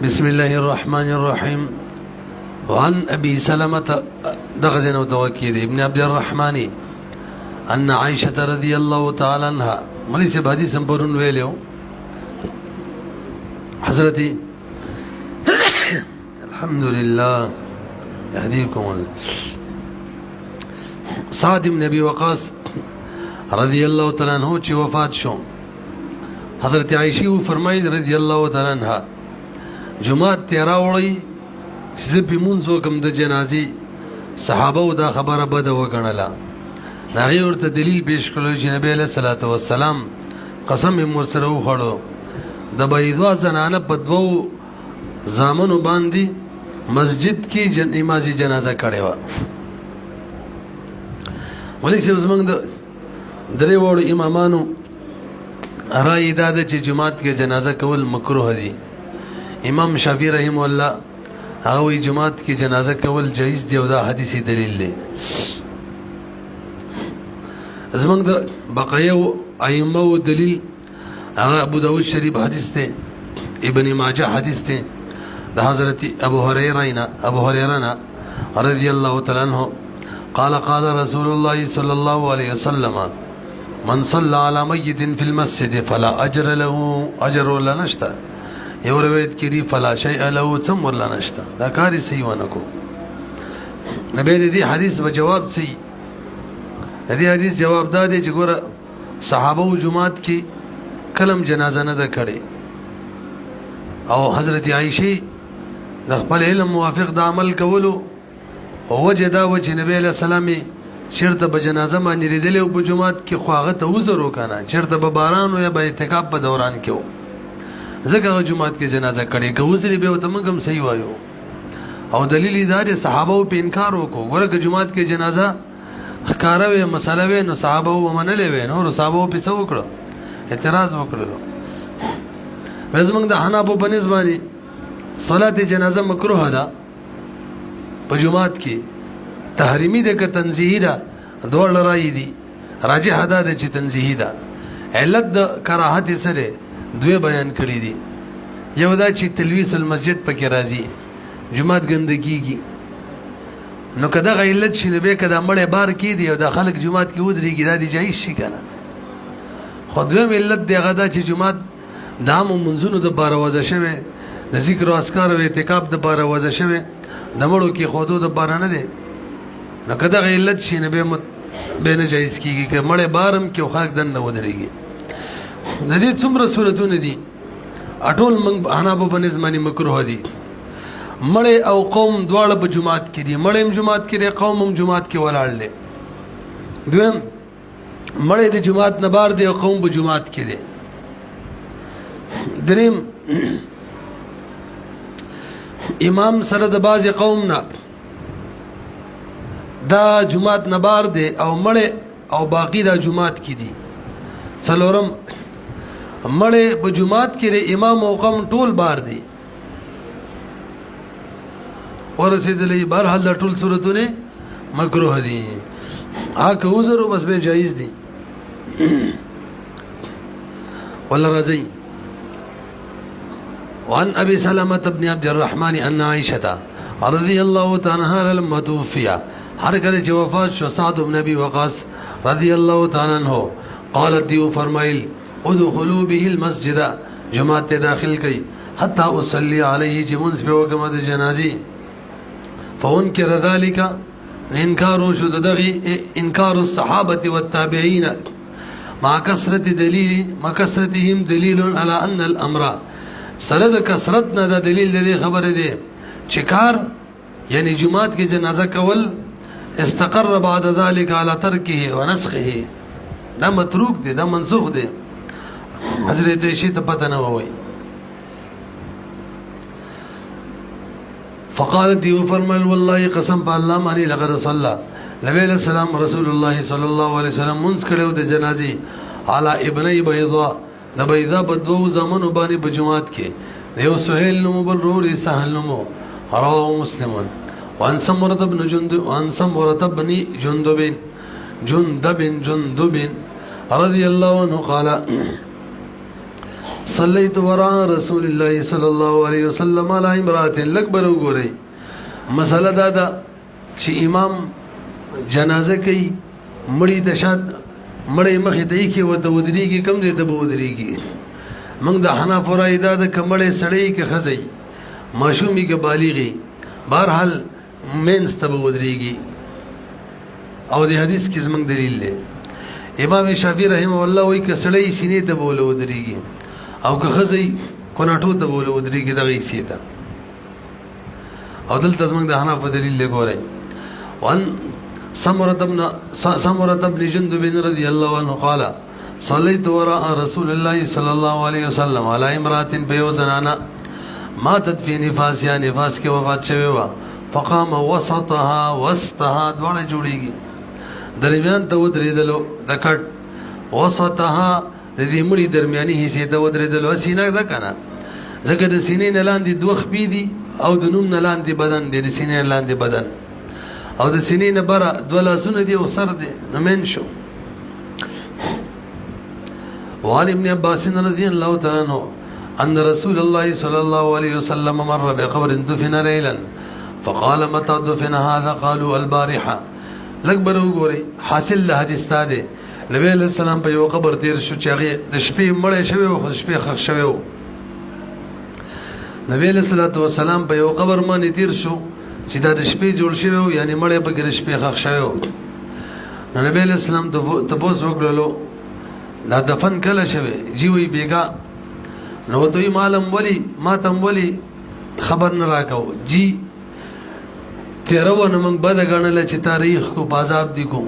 بسم الله الرحمن الرحيم. وعن أبي سلمة دغزن وتوكيد ابن عبد الرحمن أن عائشة رضي الله تعالى عنها ملي سے حدیث پرون ویلو حضرت الحمد لله يهديكم سعد بن ابي وقاص رضی اللہ تعالی عنہ چې وفات شو. حضرت عائشہ فرمایي رضی الله تعالی عنها جمعه تیرا وړي چې په مونږ وکم د جنازي صحابه دا خبره بده وګڼله. هغه ورته دلیل پیش کړو چې نبی له صلوات و سلام قسم یې مرسره وخړو د بيضا زنانه په دوو زامنو باندې مسجد کې نمازي جنازه کړې و. ولې چې زمونږ د درې وړو امامانو رائے دا ده چې جماعت کې جنازه کول مکروه دي. امام شافعي رحم الله هغه وی جماعت کې جنازه کول جایز دی او دا حدیثي دلیل دی. زمونږ د بقایو ائمه او دلیل هغه ابو داود شریف حدیث دی، ابن ماجه حدیث دی د حضرت ابو هريره رضی الله تعالی عنہ قال قال رسول الله صلى الله عليه وسلم من صلى على ميت في المسجد فلا اجر له اجر ولا نشتا. یو روایت کې دی فلا شيء له ثم ولا نشتا. دا کاری صحیح ونه کو. نبی دې حدیث په جواب صحیح دې حدیث جواب دا دی چې ګوره صحابه او جماعت کې کلم جنازه نه ده کړې او حضرت عائشہ د خپل علم موافق د عمل کولو او وجه دا و چې نبی علیہ السلام چیرته به جنازه باندې لیدلې او په جماعت کې خو هغه ته وزر وکړه چیرته به باران او یا به اعتکاف په دوران کې و ځکه جماعت کې جنازه کړي که وزرې به ته موږ هم صحیح وایو. او دلیل دا دی صحابه په انکار وکړو. ګوره که جماعت کې جنازه ښکاره وي مسله وي نو صحابه ومنلې وي نو صحابه په څه وکړو اعتراض وکړو. زموږ د حنابو په نسبت باندې صلات جنازه مکروه ده په جماعت کې تحریمی ده که تنزیهی ده دوړ راي دي راجح ده چې تنزیهی ده. علت د کراهت سره دوی بیان کړی دي. یو دا چې تلویث المسجد پکې راځي جماعت ګندګيږي نو کدا علت شنه به کدا مړې بار کې دی او د خلک جماعت کې ودرېږي دا دی جایز شي کنه. خو دوی علت دی غدا چې جماعت دام منځونو د بار وځه شوی د ذکر او اذکار او اعتکاف د بار وځه شوی د مړو کې خودو د بار نه دی نو کدا علت شنه به نه جایز کیږي چې مړې بارم کې خلک دن نه ودرېږي. د دې څومره صورتونه دي اټول من حنابو په نسبت باندې مکروه دي. مړې او قوم دواړه په جماعت کې دي. مړې هم جماعت کې دي قوم هم جماعت کې ولاړ دي. دویم مړې د جماعت نه بار دي او قوم په جماعت کې دي. دریم امام سره د باز قوم نه دا جماعت نه بار دي او مړې او باقی دا جماعت کې دي. څلورم مړې په جماعت کې د امام او قوم ټول بار دي ورسېدلې بهرحال د ټول صورتونه مکروه دي. هغه عذر بس به جایز دي ولا راځي. وعن ابي سلمة بن عبد الرحمن ان عائشة رضي الله تعالى عنها لما توفي هر کله چې وفات شو سعد بن ابي وقاص رضي الله تعالى عنه قالت دیو فرمایل ادخلوا به المسجد جماعت داخل کئ حتى اصلي عليه چې منځ په وکم د جنازي فانكر ذلك انكار شو دغه انكار الصحابه والتابعين مع كثرتهم دليل على ان الامر سره د کثرت نه د دلیل د خبره دی چې کار یعنی جماعت کې جنازه کول استقر بعد ذلك على تركه ونسخه دا متروک دی دا منسوخ دی. حضرت عائشہ ته پته نه وای. فقالت یو فرمایل والله قسم په الله باندې لقد صلى نبی علیہ السلام رسول الله صلی الله علیه وسلم منځ کړو د جنازي علی ابنی بيضاء د بيضاء په دوه زمانو باندې په جماعت کې یو سهيل نو بل روري سهل نو رواه مسلم. وان سمرة بن جندب رضي الله عنه قال صلیت وراء رسول الله صلی الله علیه وسلم علی امرأة لک برو ګورئ مسله دا ده چې امام جنازه کوي مړی د شات مړی مخې ته یې کې ورته ودرېږي کم ځای ته به ودرېږي موږ د حنفو رایې دا ده که مړی سړی که ښځی ماشومي که بالغي بهرحال مینځ ته به ودرېږي او د حدیث کې زموږ دلیل دی امام شافعي رحمه الله وایي که سړی سینې ته به وله ودرېږي او که ښځی کوناټو ته به وله ودرېږي دغه حصې ته او دلته زموږ د حنفو دلیل دی ګورئ وان سمرة بن جندب رضي الله عنه قال صليت وراء رسول الله صلى الله عليه وسلم على امرأة بيوزنانا ماتت في نفاسها نفاس کې وفات شوی و فقام وسطها وسطها دواړه جوړیږي درمیان ته ودرېدلو د کټ وسطها د دې مړي درمیاني حصې ته ودرېدلو سینه ده کنه ځکه د سینې نه لاندې دوه خپې دي او د نوم نه لاندې بدن دی د سینې نه لاندې بدن او د سینې نه بره دوه لاسونه دي او سر دی نو مین شو وعن ابن عباس رضي الله تعالى عنه أن رسول الله صلى الله عليه وسلم مر بقبر دفن ليلا فقال متى دفن هذا قالوا البارحة لکبر وګورئ حاصل له حدیث تا دی نبی علیہ السلام په یو قبر تیر شو چې هغې د شپې مړی شوی و خو د شپې ښخ شوی و نبی علیہ الصلاة والسلام په یو قبر باندې تیر شو چې دا د شپې جوړ شوی و یعنې مړی پکې د شپې ښخ شوی و نو نبی علیہ السلام تپوس وکړلو دا دفن کله شوی جی وی بیګا نو ورته وایي ماته هم ولې خبر نه راکو جی تیره وه نو موږ بده ګڼله چې تاریخ کو په عذاب دي کو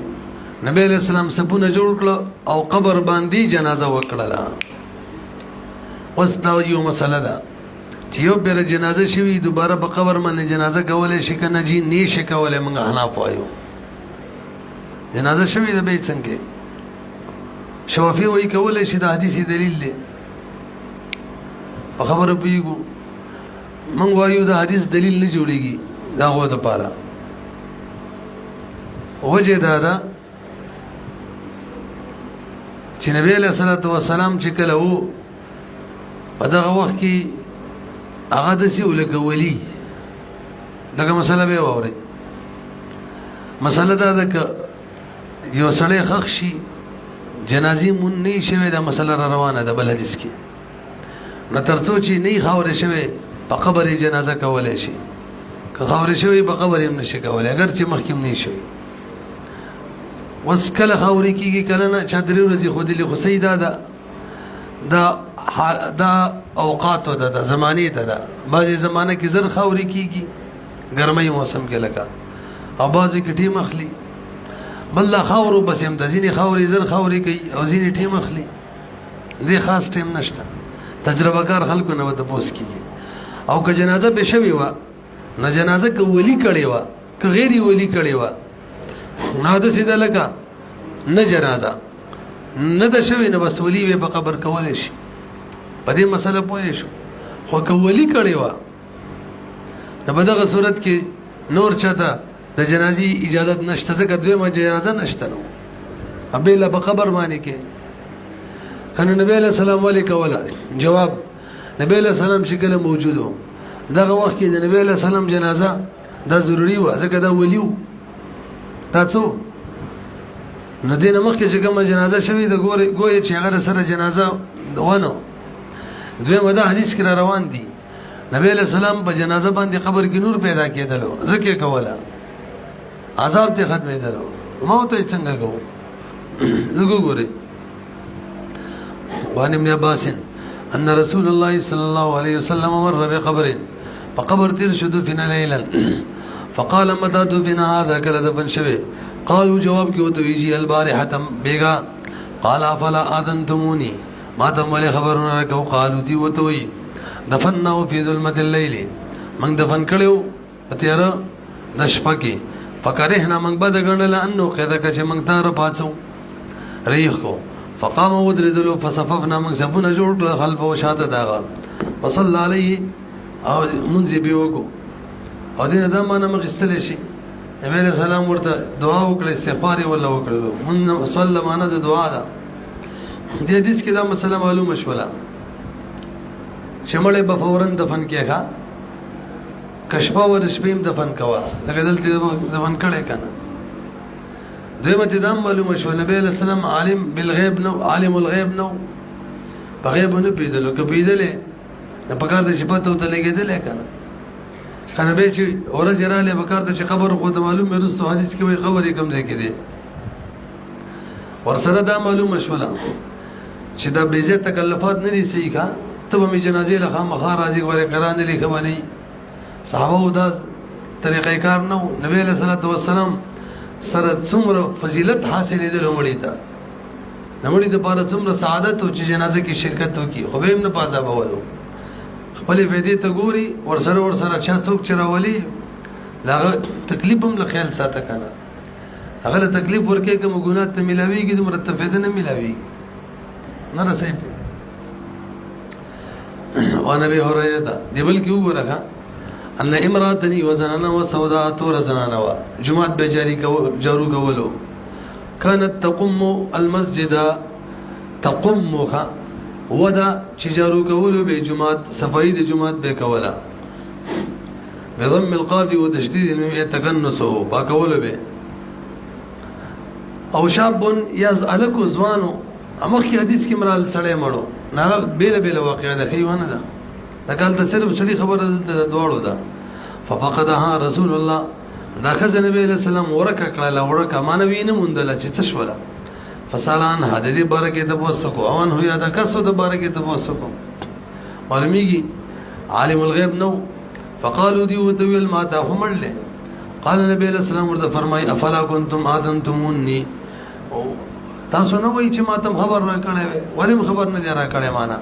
نبی علیہ السلام سپونه جوړ کړه او قبر باندې جنازه وکړله اوس دا یو مسله ده چې یو پېره جنازه شوي دوباره په قبر باندې جنازه کولی شي که نه جي نه شي کولی موږ حناف وایو جنازه شوي ده به یې څنګه شوافي وایي کولی شي د حدیث دلیل دی په خبره پوهېږو موږ وایو د حدیث دلیل نه جوړېږي د هغو دپاره وجه دا ده چې نبی علیه صلات وسلام چې کله و په دغه وخت کې هغه داسې و لکه ولي دغه مسله به یې واورئ مسله دا ده که یو سړی ښخ شي جنازې مون نه یي شوی دا مسله را روانه ده بل حدیث کې نو تر څو چې نه یي خاورې شوی په قبر یې جنازه کولی شي که خاورې شوی په قبر یې هم نشي کولی اگر چې مخکې هم نه یي شوی اوس کله خاورې کېږي کله نه چا درې ورځې ښودلې خو صحیح دا اوقاتو ده د زمانې ته ده بعضې زمانه کې زر خاورې کېږي ګرمۍ موسم کې لکه او بعضې کې ټیم اخلي بل دا خاورو بس هم ده ځینې خاورې زر خاورې کوي او ځینې ټیم اخلي دې خاص ټیم نشته تجربه کار خلکو نه به تپوس کېږي او که جنازه پې شوې وه نو جنازه که ولي کړې وه که غیر ولي کړې وه نو داسې ده لکه نه جنازه نه ده شوې نو بس ولي به په قبر کولی شي په دې مسله پوه شو خو که ولي کړې وه نو په دغه صورت کې نور چاته د جنازې اجازت نشته ځکه دویمه جنازه نشته نو بېله په قبر باندې کې که نو نبی علیه السلام ولې کوله جواب نبی علیه السلام چې کله موجود و دغه وخت کې د نبی علیه السلام جنازه دا ضروري وه ځکه دا ولي و دا څه نو دې نه مخکې چې کومه جنازه شوې ده ګویا چې هغه سره جنازه ونه دویمه دا حدیث کې را روان دي نبی علیه السلام په جنازه باندې قبر کې نور پیدا کېدلو ځکه یې کوله عذاب ته ختمېدلو ما ورته یې څنګه کوو لږ وګورئ وعن ابن عباس ان رسول الله صلى الله عليه وسلم مر بقبر فقبر تیر شو دفن ليلا فقال متى دفن هذا کله دفن شوی قالوا جواب کې وته ویجی البارحه بیگا قال افلا اذنتموني ما تم ولي خبرونه راکو قالوا دی وته وی دفنناه في ظلمه الليل من دفن کړو اتیار نشپکی فکرهنا من بد غنل انه قید کچ من تار پاتو ریخ کو فقام ودردلو فصففنا من صفنا جوړ خلف او شاته داغه وصلى عليه او منذ بيوکو او دین دا معنا مغستل شي نبی علیہ السلام ورته دعا وکړه استغفار ولا وکړلو من صلی معنا د دعا ده د حدیث کې دا مسله معلومه شوله چې مړی به فورا دفن کېږه کشپه ور شپې دفن کوه لکه دلته دفن کړی که نه دویمه ته دا معلومه شوه نبی علیه السلام عالم بالغیب نو عالم الغیب نو په غیب نه پوهېدلو که پوهېدلی نو پکار ده چې پته ورته لګېدلی که نه که نه بیا چې ورځې راغلی پکار ده چې قبر خو ته معلوم وي وروستو حدیث کې وایي قبر یې کوم ځای کې دی ورسره دا معلومه شوله چې دا بېځایه تکلفات نه دي صحیح که ته به مې جنازې له خامخا راځي ګورې قرآن نه لیکه به نه وي صحابه دا طریقه کار نه و نبی علیه صلات وسلام سره څومره فضیلت حاصلېدلو مړي ته د مړي دپاره څومره سعادت و چې جنازه کې شرکت وکړي خو به یې هم نه په عذابولو خپلې فایدې ته ګوري ورسره چا څوک چې راولي د هغه تکلیف هم له خیال ساته که نه هغه له تکلیف ورکوي که ګناه ته میلاوېږي دومره ته فایده نه میلاوېږي نه رسوي وعن ابي هريره دی بلکې وګوره ان امراتني وزنانا وسوداء تور زنانا جمعات به جارو کولو كانت تقم المسجد تقمها ودا چې جارو کولو به جمعات صفائی د جمعات به کولا بضم القاف وتشديد الميم تكنس باکولو به او شاب يزعلك زوانو امخ حدیث کې مرال سړی مړو نه بیل واقعه ده خیوانه ده لکه ته صرف سړي خبره دلته دواړو ده ففقدها رسول الله دا خزه نبی علیہ السلام ورکه کړه ورکه مانوي نه مونډله چې تشوله فسالان حدیث بارکه ته پوسکو اوان هو یاده کسو د بارکه ته پوسکو معلومیږي عالم الغیب نو فقالوا دی وتویل ما تا همړله قال نبی علیہ السلام ورته فرمای افلا کنتم اذنتمونی تاسو نه وای چې ما تم خبر را کړې ولیم خبر نه دی را کړې معنا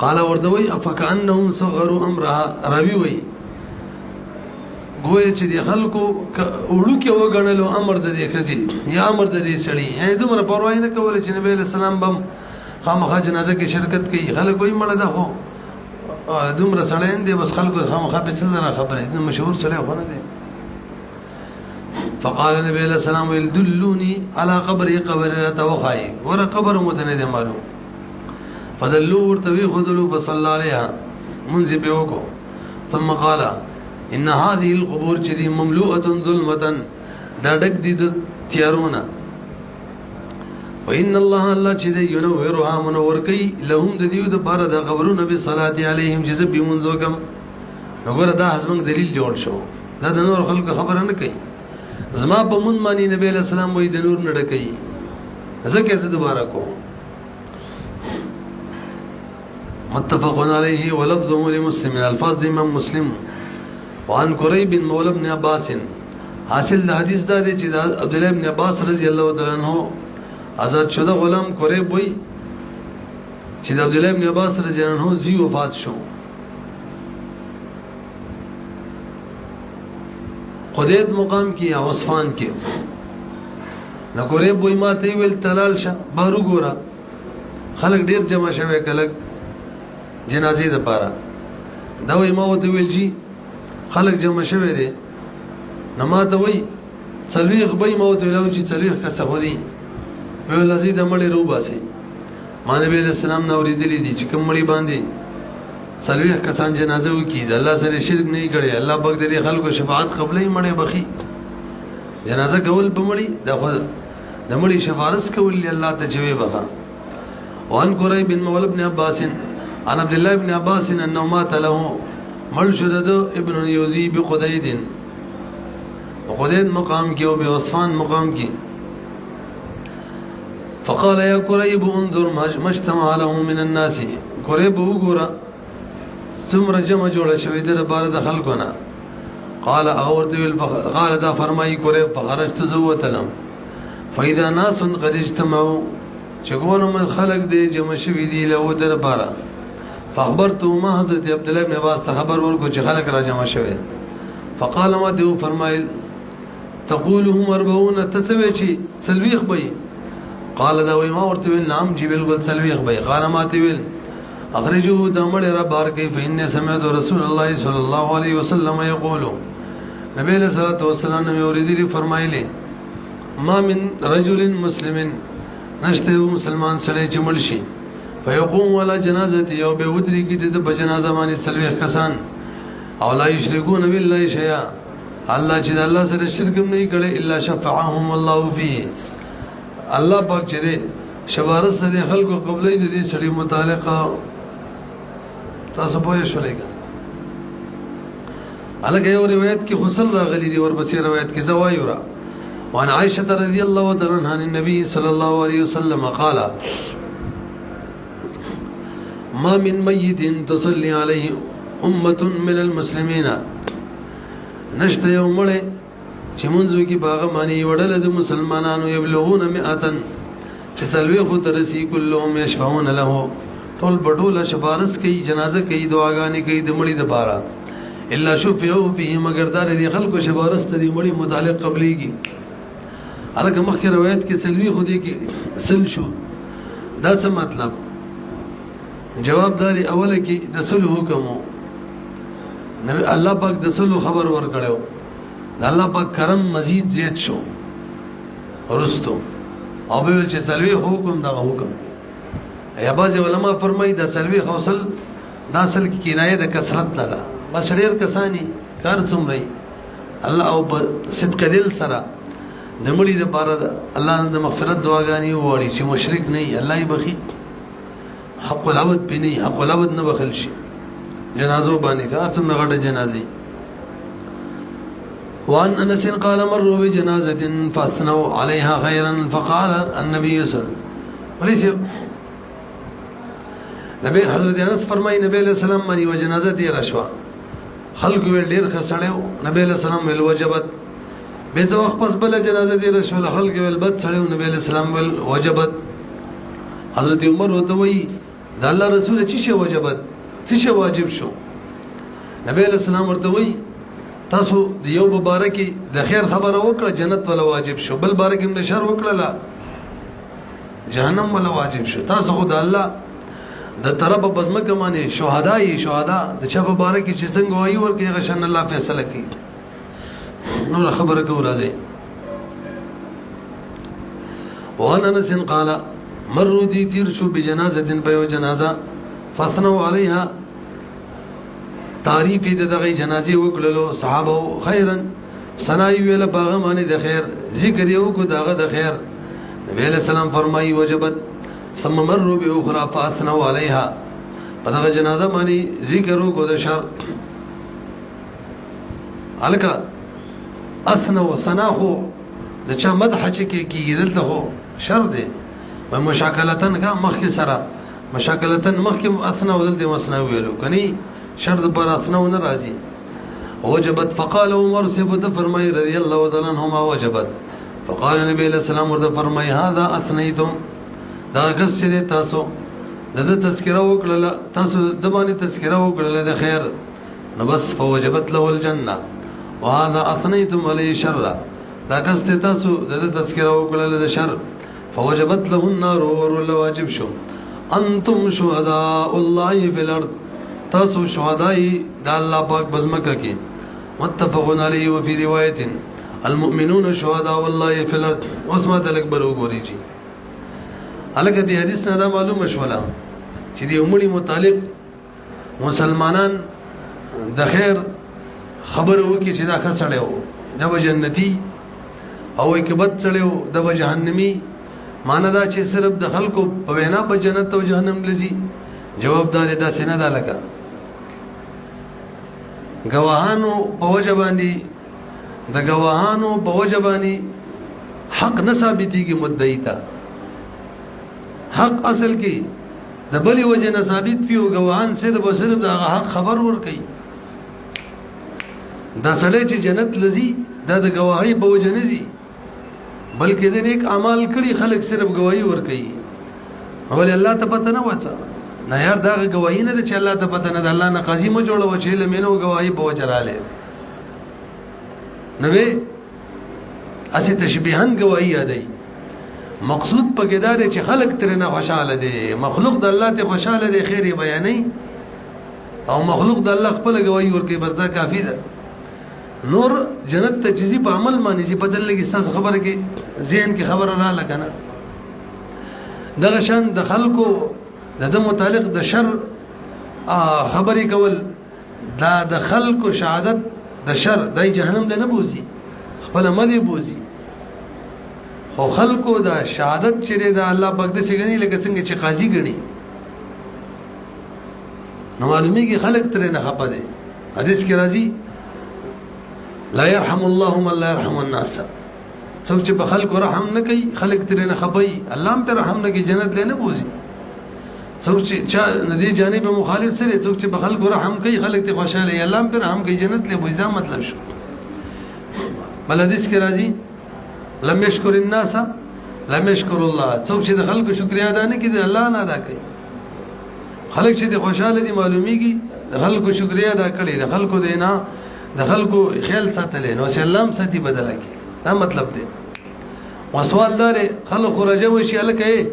قال ورته وای افکانهم صغروا امرها روي وای ګوې چې دی خلکو وړو کې وګڼلو امر د دې خزي یا امر د دې سړي یې دومره پروا نه کوله چې نبی له سلام بم خامخا جنازه کې شرکت کوي خلک وای مړه ده هو دومره سړی دی بس خلکو خامخا په څه نه خبره دې مشهور سړی خو نه دی فقال النبي عليه السلام دلوني على قبر توخاي ور قبر متنه معلوم فدلوا ورتوي خذلوا فصلى عليها منذ بيوكو ثم قال ان هذه القبور جدي مملوءه ظلمه دډک دي تیارونه وان الله جدي ينورها منور کوي لهم د دیو د بار د قبرونو به صلاه عليهم جذب بمنزوکم وګوره دا حزمن دلیل جوړ شو دا د نور خلکو خبره نه کوي زما په مون مانی نبی علیہ السلام وې د نور نه ډکې ځکه څه دوباره کو متفقون علیه ولفظه لمسلم الفاظ امام مسلم وعن قریب بن مولى بن عباس حاصل حدیث دا دی چې عبد الله بن عباس رضی الله تعالی عنہ آزاد شده غلام قریب وې چې عبد الله بن عباس رضی الله عنه زی وفات شو قدید مقام کی یا عصفان کی نګورې بوې ماته ویل تلال شه بارو ګورا خلک ډیر جمع شوه کلک جنازې د پاره دا وې ما وته ویل جی خلک جمع شوه دي نماته وې څلويخ به ما وته ویل چې څلويخ کسه خو دي ویل زید مړې روباسي مانوي السلام نو ورېدلې دي چې کوم مړې باندې څلويخ کسان جنازه وکي د الله سره شرک نه کړي الله پاک دې خلکو شفاعت قبلې مړې بخي جنازه کول په مړې د مړې شفاعت کول الله ته جوي بخا وان قریب بن مولى بن عباس عن عبد الله بن عباس انه مات له مرشد ابن يوزي بقديد وقديد مقام کې او بعصفان مقام کې فقال يا قريب انظر ما اجتمع له من الناس قريب وګوره ثم جمع جوړ شوی د بار د خلکونه قال قال دا فرمای قريب فخرجت زوتلم فاذا ناس قد اجتمعوا چګونه من خلق دې جمع شوی دی له در بار فخبرت ما حضرت عبد الله بن عباس خبر ورکو چې خلق را جمع شوی فقال ما دې فرمایل تقولهم 40 تتوي شي سلويخ بي قال دا وي ما ورته ویل نام جی بالکل سلويخ بي قال ما ته ویل اخرجوا دمړ را بار کوي فإن سمعت رسول الله صلى الله عليه وسلم يقول نبی علیہ الصلوۃ والسلام نے اوریدلی فرمایلی ما من رجل مسلم نشته مسلمان سره چې مړ شي فيقوم على جنازته او بودري کی د جنازه باندې سلوي کسان او لا یشرکون بالله شیئا الله چې الله سره شرک نه کړي الا شفعهم الله فيه الله پاک چې شبارت سره خلکو قبلې د دې سړي متعلقه تاسو پوه شئ الګ یو روایت کې غسل راغلي دي ورپسې روایت کې زوایرا وان عائشه رضی الله تعالی عنها النبي صلى الله عليه وسلم قال ما من ميت تصلي عليه امه من المسلمين نشته یو مړی چې منځو کې باغ مانی وړل د مسلمانانو یبلغون 100 چې څلوي خو ترسي كلهم يشفعون له ټول بډول شفارس کوي جنازه کوي دعاګانې کوي د مړي د پاره الا شفعوا فيه مگر دار دي خلکو شفارس ته دي مړي متعلق قبليږي هغه مخکې روایت کې څلوي خو دي کې سل شو دا څه مطلب جواب داري اوله کې د سل حکم نبی الله پاک د سلو خبر ورکړو الله پاک کرم مزید زیات شو ورستو او به چې څلوي حکم دا حکم یا بعض علما فرمایي دا څلوي حوصل دا اصل کې کنایه د کثرت نه ده بس ډېر کسانی کار څومره الله او په صدق دل سره د مړي د پاره الله د مغفرت دعاګانې وړي چې مشرک نه الله یې بخي حق العبد بني حق العبد نه بخل شي جنازو باندې کا څنګه غټه جنازي وان انس قال مروا بجنازه فاثنوا عليها خيرا فقال النبي صلى الله عليه وسلم نبی حضرت انس فرمای نبی علیہ السلام باندې و جنازه دی رشوا خلق ویل ډیر خسړیو نبی علیہ السلام ویل وجبت به ځو خپل بل جنازه دی رشوا خلق ویل بد څړیو نبی علیہ السلام ویل وجبت حضرت عمر وته وی د الله رسول چې شی وجبت څه واجب شو نبی علیہ السلام ورته وی تاسو د یو مبارکي د خیر خبره وکړه جنت ولا واجب شو بل بارک هم د شر وکړه لا جهنم ولا واجب شو تاسو خو د الله د طرف بزمکه باندې شهدا د چا مبارکي چې څنګه وایي ورکه غشن الله فیصله کوي نور خبره کوي راځي وان انس قال مروا دي تیر شو بجنازه په جنازه فثنوا عليها تعریف دغه جنازه وکړلو صحابه خیرا ثنای ویل باغ باندې د خیر ذکر یو کو دغه د خیر نبی علیہ السلام فرمایي وجبت ثم مروا باخرى فاثنوا عليها دغه جنازه باندې ذکر کو د شر الکا اثنوا ثناء د چا مدح چې کیږي دلته هو شر دی و مشاکلتن کا مخ سره مشاکلتن مخکم اثنا ودلته مسنا ویلو کني شرط پر اثنا نه راځي وجبت فقال عمر سبت فرمای رضی الله تعالی عنهما وجبت فقال نبی علیہ السلام ورته فرمای هذا اثنیتم دا کس چې تاسو د تذکره وکړه تاسو د باندې تذکره وکړه د خیر نو بس فوجبت له الجنه وهذا اثنیتم علی شر دا کس چې تاسو د تذکره وکړه د شر فوجبت له النار ور واجب شو انتم شهداء الله في الارض تاسو شهداء د الله پاک بزمکه کې متفقون علیه وفي روایت المؤمنون شهداء الله في الارض عثمان الاکبر وګورئ جی الګ دې حدیث نه معلومه شولا چې دې عمرې متعلق مسلمانان د خیر خبر وکي چې دا خسړیو د جنتی او کې بد چړیو د جهنمی مانا دا چې صرف د خلکو په وینا په جنت او جهنم لذي جوابدار دا سینه دا لکه گواهانو په وجه باندې د گواهانو په وجه باندې حق نه ثابتيږي مدعي ته حق اصل کې د بلی وجه نه ثابت پیو گواهان صرف او صرف د حق خبر ور کوي دا سړی چې جنت لذي دا د گواهی په وجه نه زی بلکې د نیک اعمال کړي خلک صرف گواہی ور کوي اول الله ته پته نه وڅا نه یار دا گواہی نه چې الله ته پته نه الله نه قاضي مو جوړو چې لمنو گواہی په وچراله نو اسی تشبیهن گواہی یادای مقصود پکې دا دی چې خلک تر نه خوشاله دي مخلوق د الله ته خوشاله دي خیر بیانې او مخلوق د الله خپل گواہی ور کوي بس دا کافی ده نور جنت ته چیزی په عمل باندې چې بدل لګي تاسو خبره کې ذهن کې خبره را لګنه دغه شان د خلکو د متعلق د شر خبرې کول دا د خلکو شهادت د شر دای جهنم نه بوزي خپل مدي بوزي خو خلکو دا شهادت چیرې دا الله پاک د څنګه لکه څنګه چې قاضي غني نو معلومیږي خلک ترې نه خپه دي حدیث کې راځي لا يرحم الله من لا يرحم الناس څوک چې په خلکو رحم نه کوي خلک ترې نه خپي الله هم پر رحم نه کوي جنت نه بوزي څوک چې چا ندي جانب مخالف سره څوک چې په خلکو رحم کوي خلک ته خوشاله الله هم پر رحم کوي جنت له بوزي دا مطلب شو بل حدیث کې راځي لم يشكر الناس لم يشكر الله څوک چې د خلکو شکریا ادا نه کوي الله نه ادا کوي خلک چې د خوشاله دي معلومیږي د خلکو شکریا ادا کړي د خلکو دینا د خلکو خیال ساتلې نو سلام ساتي بدل کی دا مطلب دی وسوال دار خلک راجه وشي الکه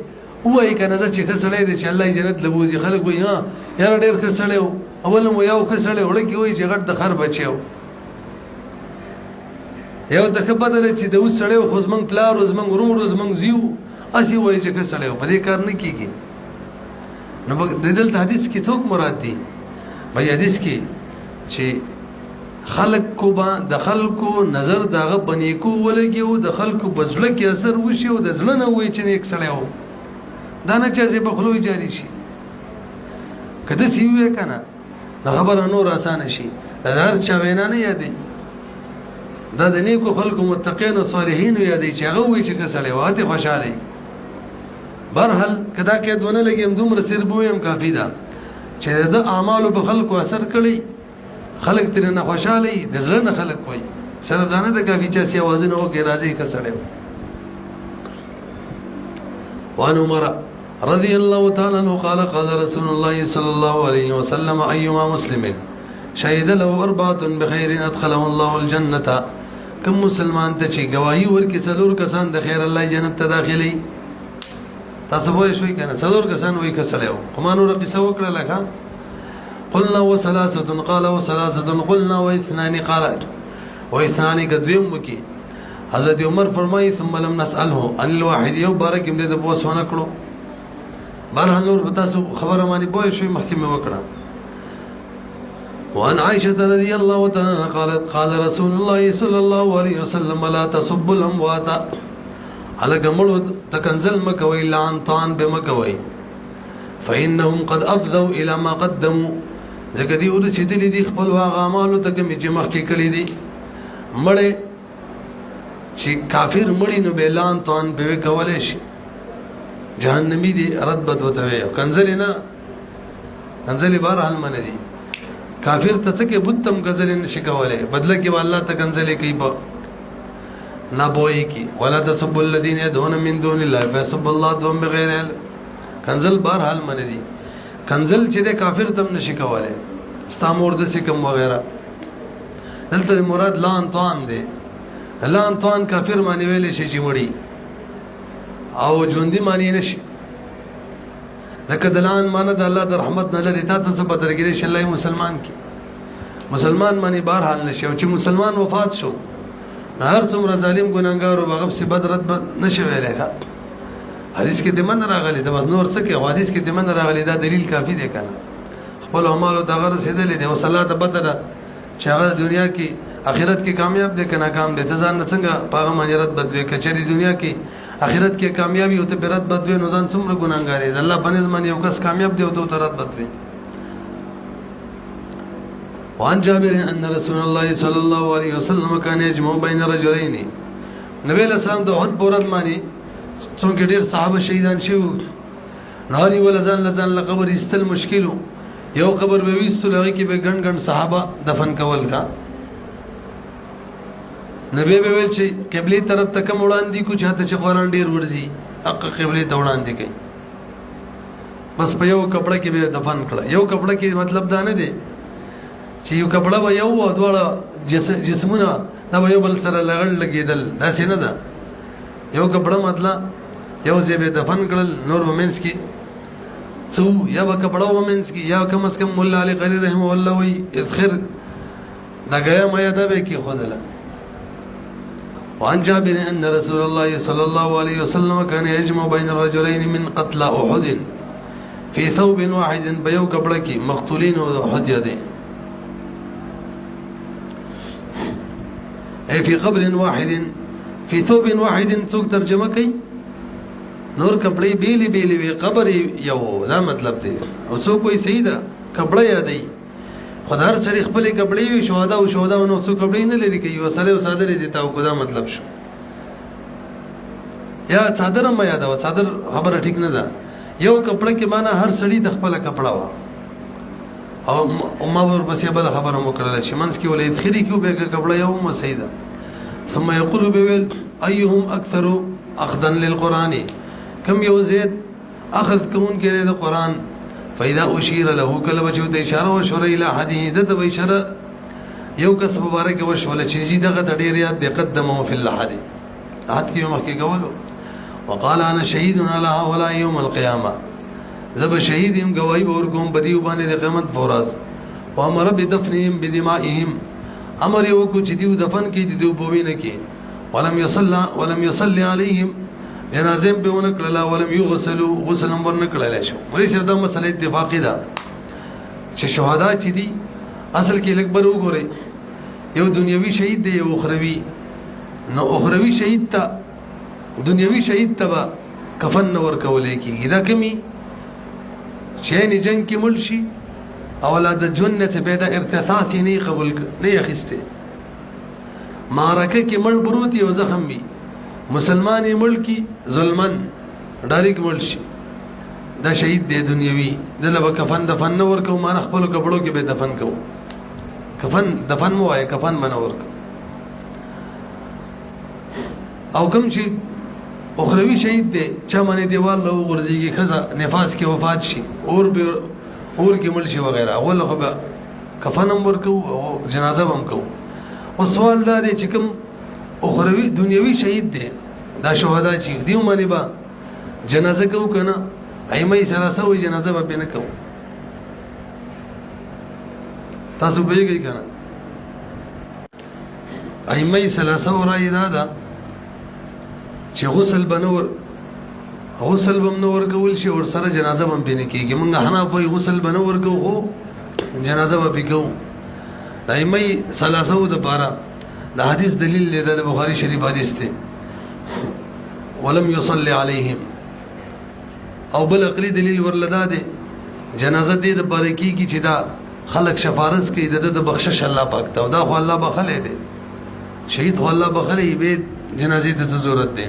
وای کنه چې خسړې دي چې الله جنت لبوزي خلک وای ها یار ډېر خسړې اول مو یو خسړې وړي وای چې غټ د خر بچیو یو د خبره چې د وسړې خو زمنګ پلار زمنګ ورور زمنګ زیو اسی وای چې خسړې په دې کار نه کیږي نو د دلته حدیث کې څوک مراد دي په حدیث کې چې خلق کو با د خلکو نظر دغه بنې کو ولګي او د خلکو بزړه کې اثر وشي او د ځړه نه وای چې یک سړی و دا نه چې په خلوی جاری شي کله سی وې کنه د خبره نور آسان شي دا هر چا وینا نه یادې دا د نیکو خلکو متقین او صالحین یادې چې هغه وای چې کسړی واته خوشاله برحال کدا کې دونه لګیم دومره سر بویم کافی ده چې د اعمالو په خلکو اثر کړي خلق تر نه خوشاله د زړه نه خلق کوي سره ځانه د کافي چا سی आवाज نه وکي راځي کسړې وان عمر رضي الله تعالى عنه قال قال رسول الله صلى الله عليه وسلم ايما مسلم شهد له اربعه بخير ادخله الله الجنه کوم مسلمان ته چې گواہی ورکړي څلور کسان د خیر الله جنت ته داخلي تاسو وایئ شوي کنه څلور کسان وایي کسړې قمانو رقصه وکړه لکه قلنا وثلاثه قال وثلاثه قلنا واثنان قال واثنان قدوم وکي حضرت عمر فرمایي ثم لم نساله عن الواحد یو بارک دې د بوسونه کړو بهر نور تاسو خبره مانی بوې شوي محکمه وکړه وعن عائشه رضي الله تعالى قالت قال رسول الله صلى الله عليه وسلم لا تصب الاموات على جمل تکنزل مکوي لعن طعن بمکوي فانهم قد افضوا الى ما قدموا ځکه دی ورسېدلې دي خپل واغ اعمالو ته کوم چې مخکې کړي دي مړې چې کافر مړی نو بیلان توان به کولې شي جهنمی دي رد بد وته وي کنځلې نه کنځلې بار حال من دي کافر ته څه کې بوتم کنځلې نشي کولې بدله کې الله ته کنځلې کوي په نه بوي کی ولا تسب الذين يدعون من دون الله فسب الله ذم بغیر علم کنځل بار حال من دي کنزل چې د کافر تم نشي کوله استامور د سکم وغیرہ دلته مراد لان توان دی لان توان کافر معنی ویل شي چې مړی او ژوندۍ معنی نشي لکه دلان معنی د الله د رحمت نه لري تاسو څه پته لري چې الله مسلمان کی مسلمان معنی بهر حال نشي او چې مسلمان وفات شو هر څومره ظالم ګناګار او هغه څه بدرت نشي ویلای حدیث کې دمن راغلی د نور څه کې حدیث کې دمن راغلی دا دلیل کافی دی کنه خپل اعمال او دغه رسیدلې دی او صلات بدره چې هغه دنیا کې آخرت کې کامیاب دی کنه کام دی ته ځان څنګه پاغه مانیرت بدوي کچري دنیا کې آخرت کې کامیابی او ته برت بدوي نو ځان څومره ګناګار دی الله باندې ځمن یو کس کامیاب دی او ته ترت بدوي وان جابر ان رسول الله صلى الله عليه وسلم كان يجمع بين رجلين نبی له سلام د وحد پورت مانی څنګه ډیر صحابه شهیدان شو ناری ول ځان لځان له قبر استل مشکلو یو قبر به وېستل هغه کې به ګڼ ګڼ صحابه دفن کول کا نبی به ویل چې قبله طرف ته کوم وړاندې کو چاته چې قرآن ډیر ورځي حق قبله ته وړاندې کوي بس په یو کپڑا کې به دفن کړه یو کپڑا کې مطلب دا نه دی چې یو کپڑا به یو او دواړه جسمونه دا به یو بل سره لګړ لګیدل دا څه نه ده یو کپڑا مطلب یو ځای به دفن کړل نور ومنس کې څو یا به کپڑا ومنس کې یا کم از کم مولا علی قری رحم الله وی اذخر دا غیا مې دا به کې خدلا وعن جابر ان رسول الله صلى الله عليه وسلم كان يجمع بين الرجلين من قتل احد فی ثوب واحد بیو کپڑا کی مقتولین و حد یدی ای فی قبر واحد فی ثوب واحد څوک ترجمه کوي نور کپڑے بیلی بیلی وی قبر یو دا مطلب دی او څوک کوئی صحیح ده کپڑا یادی خدای هر سړي خپل کپڑے وی شهدا او شهدا نو څوک کپڑے نه لري کوي وسره او صادره دي تا کو دا مطلب شو یا صادره ما یاد او صادر خبره ټیک نه ده یو کپڑا کې معنا هر سړي د خپل کپڑا وا او ما ور پسې بل خبره مو کړل چې منس کې ولې ادخري کیو به کپڑا یو مو صحیح ده ثم يقول بويل ايهم اكثر اخذا للقران كم يوزيد اخذ كون کې د قران فاذا اشير له كل وجه اشاره وشر الى حديث ده بشره یو کس مبارک وشول چې دغه د ډیر یاد قدمه في اللحد حد کې مخکې کولو وقال انا شهيد على هؤلاء يوم القيامه زب شهيد يم گواہی ورکوم بدیو باندې د قیامت فوراز وامر بدفنهم بدمائهم امر یو کو چې دیو دفن کې دیو بوینه کې ولم يصلي عليهم جنازه به ونکړه ولم يغسلوا غسلا ورنکړه شو مری شه دا مسله اتفاقی ده چې شهدا چې دي اصل کې لکبر وګوري یو دنیوي شهید دی یو اخروی نو اخروی شهید ته دنیوي شهید ته کفن ورکولې کیږي دا کمی شین جنگ کې مل شي اولاد جنت پیدا ارتثاث نه قبول نه اخسته معرکه کې مړ بروت یو زخم وي مسلمان ملکی ظلمن ډایرک مړ شي دا شهید دی دنیوي دله کفن دفن ورکو ما خپل کپړو کې به دفن کو کفن دفن مو وای کفن منور او کوم چې اخروی شهید دی چا باندې دیوال له ورځيږي خزا نفاس کې وفات شي اور کې مل شي وغیرہ اول خو به کفن هم ورکو او جنازه هم کو او سوال دا دی چې کوم اخروی دنیوي شهید دی دا شهدا چې دیو باندې با جنازه کو کنه ایمه ثلاثه وی جنازه به نه کو تاسو به یې کنه ایمه ثلاثه ورای دا چې غسل بنور کول شي ور سره جنازه هم پینې کیږي موږ حناف وي غسل بنور کو خو جنازه به پکو دایمي ثلاثه د پارا د حدیث دلیل دی د بخاری شریف حدیث ته ولم يصلي عليهم او بل عقلی دلیل ورلدا دی جنازه دې د بارکی کی چې دا خلق شفارس کوي د بخشش الله پاک ته دا خو الله بخله دی شهید خو الله بخله به جنازه ته ضرورت دی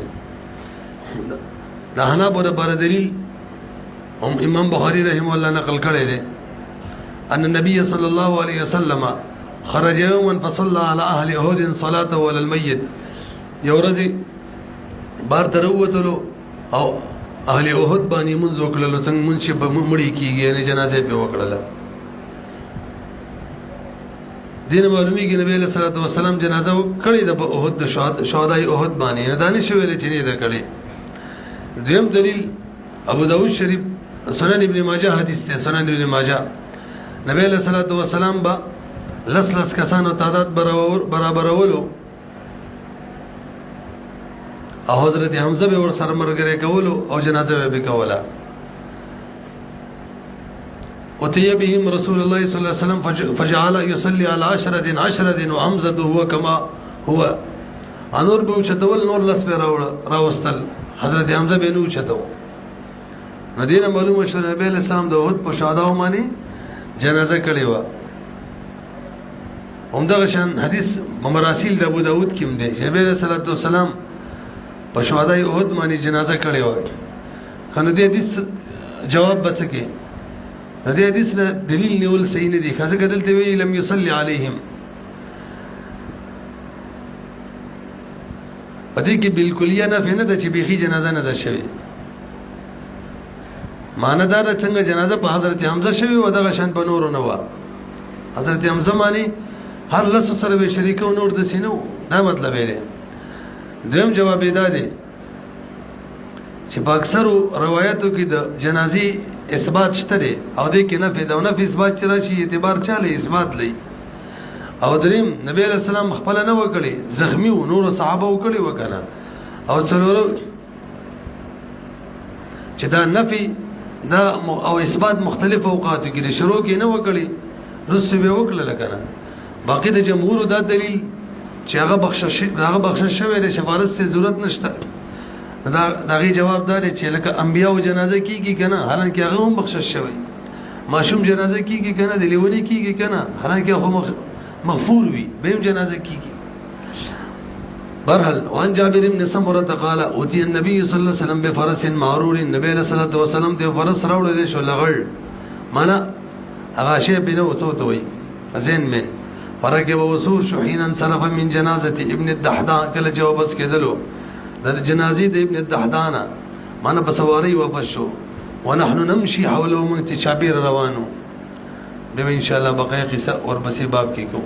دا حنا بوده بار دلیل امام بخاری رحمه الله نقل کړی دی ان النبي صلى الله عليه وسلم خرج يوما فصلى على اهل احد صلاته ولا الميت يورزي بار تروتلو او اهل احد باندې منځ وکړلو څنګه منشي مړی کیږي نه جنازه په وکړله دین معلومیږي نبی له صلوات و سلام جنازه کړي د احد د شهداء احد باندې نه دانش ویل چې نه دا کړي دیم دلیل ابو داود شریف سنن ابن ماجه حدیث ته سنن ابن ماجه نبی له صلوات و سلام با لس کسانو تعداد برابرولو او حضرت حمزه به ور سره مرګره کولو او جنازه به کوله وتي بهم رسول الله صلى الله عليه وسلم فجعل يصلي على عشرة وحمزه هو كما هو انور به چتول نور لس به راوستل حضرت حمزه به نو چتو مدینه معلومه شو نبی له سلام د وحد په شهداو باندې جنازه کړي و همدغه شان حدیث مراسیل د ابو داود کې هم دی نبی له صلوات و سلام په شهداء احد باندې جنازه کړي و کنه دې حدیث جواب بچکه دې حدیث نه دلیل نیول صحیح نه دی خاصه کدلته وی لم يصلي عليهم پدې کې بالکلیه نه فنه د چې بيخي جنازه نه ده شوی ماندار څنګه جنازه په حضرت حمزه شوی و دغه شان په نور نه و حضرت حمزه باندې هر لس سره به شریکو نور د سينو دا مطلب دی دویم جواب دی چې په اکثرو روایتو کې د جنازي اثبات شته او دې کې نه پیدا نه اثبات چې راشي اعتبار چاله اثبات لې او دریم نبی علیہ السلام خپل نه وکړي زخمی او نور صحابه وکړي وکنه او څلورو چې دا نفي دا او اثبات مختلف اوقاتو کې شروع کې نه وکړي رسو به وکړه کنه باقي د جمهور دا دلیل چې هغه بخشش شوی د سفارت ته ضرورت نشته دا دغه جواب دار چې لکه انبیا او جنازه کیږي کنه حالانکه هغه هم بخشش شوی معصوم جنازه کیږي کنه د لیونی کیږي کنه حالانکه هغه مغفور وي به جنازه کیږي برحال وان جابر بن سمره قال اوتي النبي صلى الله عليه وسلم بفرس معرور النبي صلى الله عليه وسلم ته فرس راوړل شو لغړ معنا هغه شی بنو توي زين من فركب وسور شو حين انصرف من جنازه ابن الدحداء کله جواب بس کېدلو د جنازې د ابن الدحداء معنا بسواري وفشو ونحن نمشي حوله من تشابير روانو به ان شاء الله بقيه قصه اور بسي باب کې کو